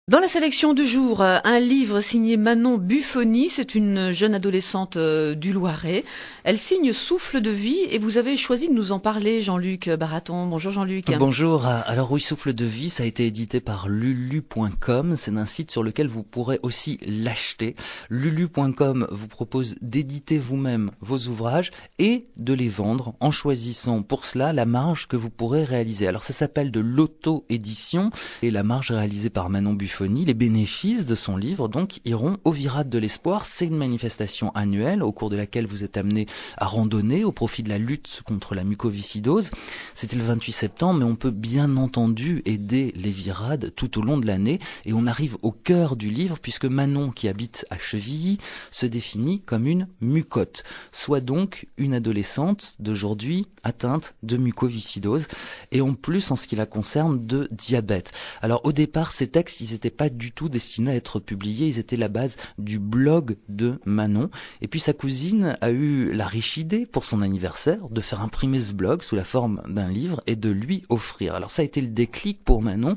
Dans la sélection du jour, un livre signé Manon Buffoni, c'est une jeune adolescente du Loiret. Elle signe Souffle de vie et vous avez choisi de nous en parler, Jean-Luc Baraton. Bonjour Jean-Luc. Bonjour, alors oui, Souffle de vie, ça a été édité par lulu.com, c'est un site sur lequel vous pourrez aussi l'acheter. Lulu.com vous propose d'éditer vous-même vos ouvrages et de les vendre en choisissant pour cela la marge que vous pourrez réaliser. Alors ça s'appelle de l'auto-édition et la marge réalisée par Manon Buffoni. Les bénéfices de son livre donc iront au Virade de l'Espoir. C'est une manifestation annuelle au cours de laquelle vous êtes amené à randonner au profit de la lutte contre la mucoviscidose. C'était le 28 septembre, mais on peut bien entendu aider les Virades tout au long de l'année. Et on arrive au cœur du livre puisque Manon, qui habite à Chevilly, se définit comme une mucote, soit donc une adolescente d'aujourd'hui atteinte de mucoviscidose et en plus en ce qui la concerne de diabète. Alors au départ, ces textes, ils n'étaient pas du tout destinés à être publiés, ils étaient la base du blog de Manon. Et puis sa cousine a eu la riche idée pour son anniversaire de faire imprimer ce blog sous la forme d'un livre et de lui offrir. Alors ça a été le déclic pour Manon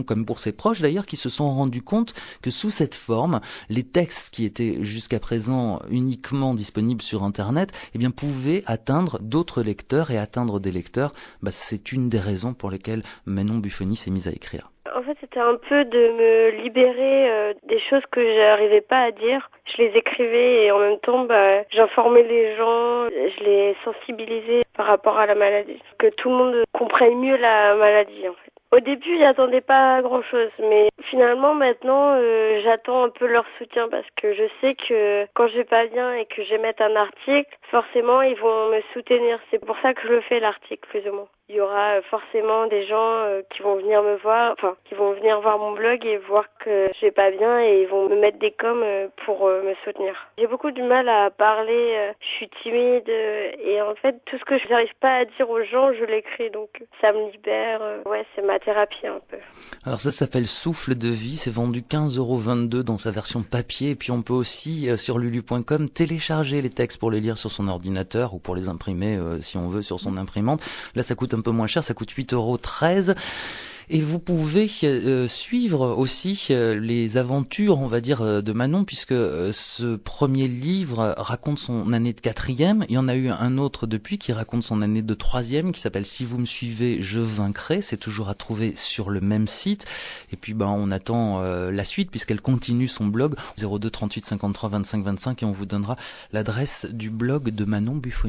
comme pour ses proches d'ailleurs, qui se sont rendus compte que sous cette forme, les textes qui étaient jusqu'à présent uniquement disponibles sur Internet, eh bien, pouvaient atteindre d'autres lecteurs et atteindre des lecteurs. C'est une des raisons pour lesquelles Manon Buffoni s'est mise à écrire. En fait, c'était un peu de me libérer des choses que j'arrivais pas à dire. Je les écrivais et en même temps, j'informais les gens, je les sensibilisais par rapport à la maladie. Que tout le monde comprenne mieux la maladie, en fait. Au début, j'attendais pas grand-chose, mais finalement, maintenant, j'attends un peu leur soutien parce que je sais que quand je vais pas bien et que je vais mettre un article, forcément, ils vont me soutenir. C'est pour ça que je le fais, l'article, plus ou moins. Il y aura forcément des gens qui vont venir me voir, qui vont venir voir mon blog et voir que je vais pas bien et ils vont me mettre des coms pour me soutenir. J'ai beaucoup du mal à parler, je suis timide et en fait, tout ce que je n'arrive pas à dire aux gens, je l'écris, donc ça me libère. Ouais, c'est ma thérapie un peu. Alors ça s'appelle Souffle de vie, c'est vendu 15,22 € dans sa version papier et puis on peut aussi sur lulu.com télécharger les textes pour les lire sur son ordinateur ou pour les imprimer si on veut sur son imprimante. Là ça coûte un peu moins cher, ça coûte 8,13 €. Et vous pouvez suivre aussi les aventures, on va dire, de Manon, puisque ce premier livre raconte son année de 4e. Il y en a eu un autre depuis qui raconte son année de 3e, qui s'appelle « Si vous me suivez, je vaincrai ». C'est toujours à trouver sur le même site. Et puis on attend la suite, puisqu'elle continue son blog 02 38 53 25 25 et on vous donnera l'adresse du blog de Manon Buffoni.